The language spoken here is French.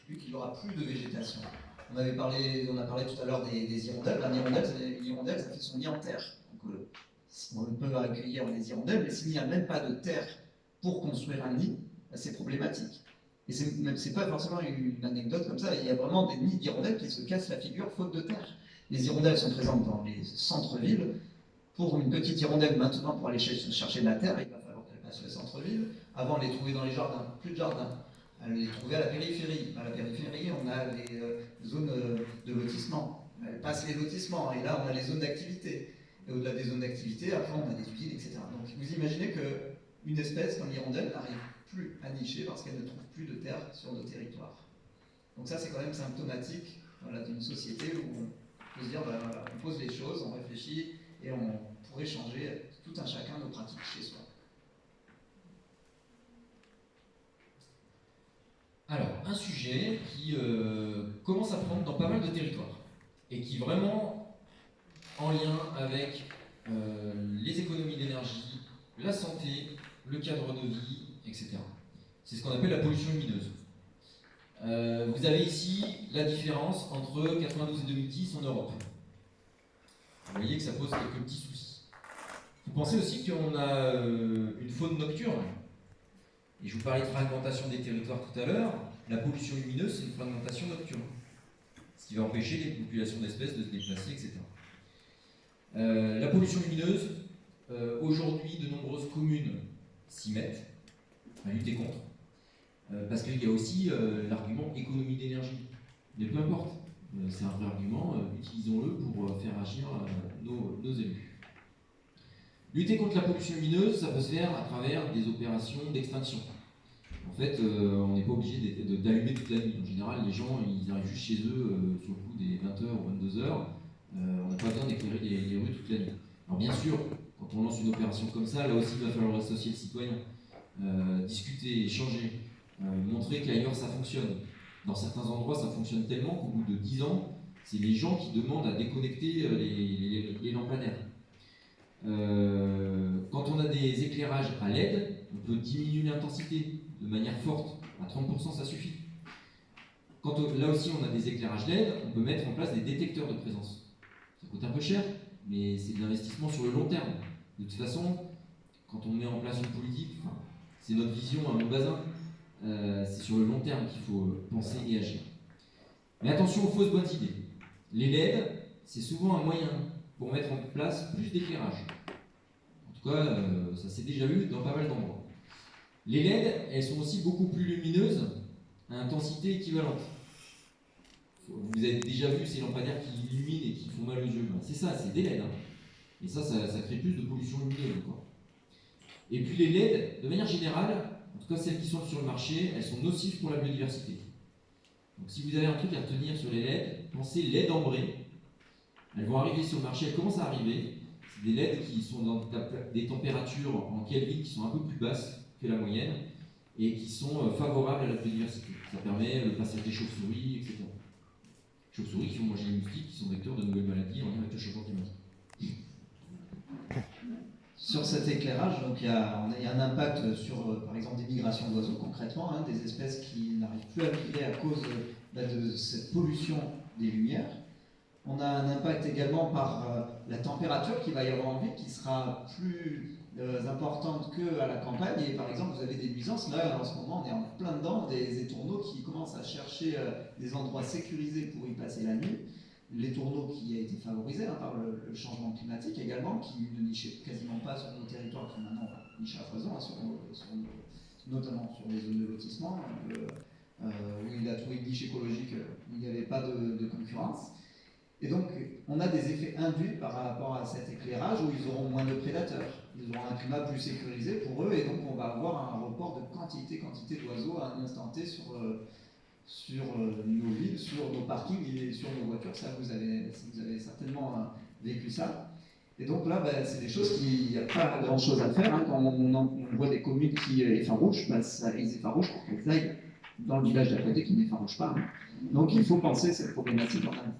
vu qu'il n'y aura plus de végétation. On a parlé tout à l'heure des hirondelles. Une hirondelle, ça fait son nid en terre. Donc, on peut accueillir des hirondelles, mais s'il n'y a même pas de terre pour construire un nid, c'est problématique. Et c'est pas forcément une anecdote comme ça, il y a vraiment des nids d'hirondelles qui se cassent la figure faute de terre. Les hirondelles sont présentes dans les centres-villes. Pour une petite hirondelle maintenant, pour aller chercher de la terre, il va falloir qu'elle passe le centre-ville. Avant, on les trouvait dans les jardins, plus de jardins. Elle les trouvait à la périphérie. À la périphérie, on a les zones de lotissement. Elle passe les lotissements, et là, on a les zones d'activité. Et au-delà des zones d'activité, après, on a des usines, etc. Donc, vous imaginez qu'une espèce comme l'hirondelle n'arrive plus à nicher parce qu'elle ne trouve plus de terre sur nos territoires. Donc ça, c'est quand même symptomatique, voilà, d'une société où on peut se dire, ben, voilà, on pose les choses, on réfléchit, et on pourrait changer tout un chacun nos pratiques chez soi. Alors, un sujet qui commence à prendre dans pas mal de territoires et qui est vraiment en lien avec les économies d'énergie, la santé, le cadre de vie, etc. C'est ce qu'on appelle la pollution lumineuse. Vous avez ici la différence entre 92 et 2010 en Europe. Vous voyez que ça pose quelques petits soucis. Vous pensez aussi qu'on a une faune nocturne. Et je vous parlais de fragmentation des territoires tout à l'heure. La pollution lumineuse, c'est une fragmentation nocturne. Ce qui va empêcher les populations d'espèces de se déplacer, etc. La pollution lumineuse, aujourd'hui, de nombreuses communes s'y mettent à lutter contre. Parce qu'il y a aussi l'argument économie d'énergie. Mais peu importe. C'est un vrai argument, utilisons-le pour faire agir nos élus. Lutter contre la pollution lumineuse, ça peut se faire à travers des opérations d'extinction. En fait, on n'est pas obligé d'allumer toute la nuit. En général, les gens, ils arrivent juste chez eux sur le coup des 20h ou 22h. On n'a pas besoin d'éclairer les rues toute la nuit. Alors bien sûr, quand on lance une opération comme ça, là aussi, il va falloir associer le citoyen, discuter, échanger, montrer qu'ailleurs ça fonctionne. Dans certains endroits, ça fonctionne tellement qu'au bout de 10 ans, c'est les gens qui demandent à déconnecter les lampadaires. Quand on a des éclairages à LED, on peut diminuer l'intensité de manière forte. À 30%, ça suffit. Là aussi, on a des éclairages LED, on peut mettre en place des détecteurs de présence. Ça coûte un peu cher, mais c'est de l'investissement sur le long terme. De toute façon, quand on met en place une politique, c'est notre vision à Montbazin, c'est sur le long terme qu'il faut penser et agir. Mais attention aux fausses bonnes idées. Les LED, c'est souvent un moyen pour mettre en place plus d'éclairage. En tout cas, ça s'est déjà vu dans pas mal d'endroits. Les LED, elles sont aussi beaucoup plus lumineuses à intensité équivalente. Vous avez déjà vu ces lampadaires qui illuminent et qui font mal aux yeux. C'est ça, c'est des LED. Hein. Et ça crée plus de pollution lumineuse encore. Et puis les LED, de manière générale, en tout cas celles qui sont sur le marché, elles sont nocives pour la biodiversité. Donc si vous avez un truc à retenir sur les LED, pensez LED ambrées. Elles vont arriver sur le marché, elles commencent à arriver. C'est des LED qui sont dans des températures en Kelvin qui sont un peu plus basses que la moyenne et qui sont favorables à la biodiversité. Ça permet le passage des chauves-souris, etc. Chauves-souris qui vont manger les moustiques, qui sont vecteurs de nouvelles maladies en lien avec le changement climatique. Sur cet éclairage, donc il y a un impact sur, par exemple, des migrations d'oiseaux, concrètement, hein, des espèces qui n'arrivent plus à migrer à cause de cette pollution des lumières. On a un impact également par la température qu'il va y avoir en ville, qui sera plus importante qu'à la campagne. Et par exemple, vous avez des nuisances. Là, en ce moment, on est en plein dedans, des étourneaux qui commencent à chercher des endroits sécurisés pour y passer la nuit. L'étourneau qui a été favorisé par le changement climatique également, qui ne nichait quasiment pas sur nos territoires, qui maintenant niche à foison, notamment sur les zones de lotissement, où il a trouvé une niche écologique où il n'y avait pas de concurrence. Et donc, on a des effets induits par rapport à cet éclérage où ils auront moins de prédateurs, ils auront un climat plus sécurisé pour eux, et donc on va avoir un report de quantité d'oiseaux à un instant T sur nos villes, sur nos parkings et sur nos voitures. Ça, vous avez certainement vécu ça. Et donc là, c'est des choses il n'y a pas grand-chose à faire. Hein. Quand on voit des communes qui effarouchent, ils effarouchent pour qu'elles aillent dans le village d'à côté qui n'effarouchent pas. Hein. Donc il faut penser cette problématique en amont.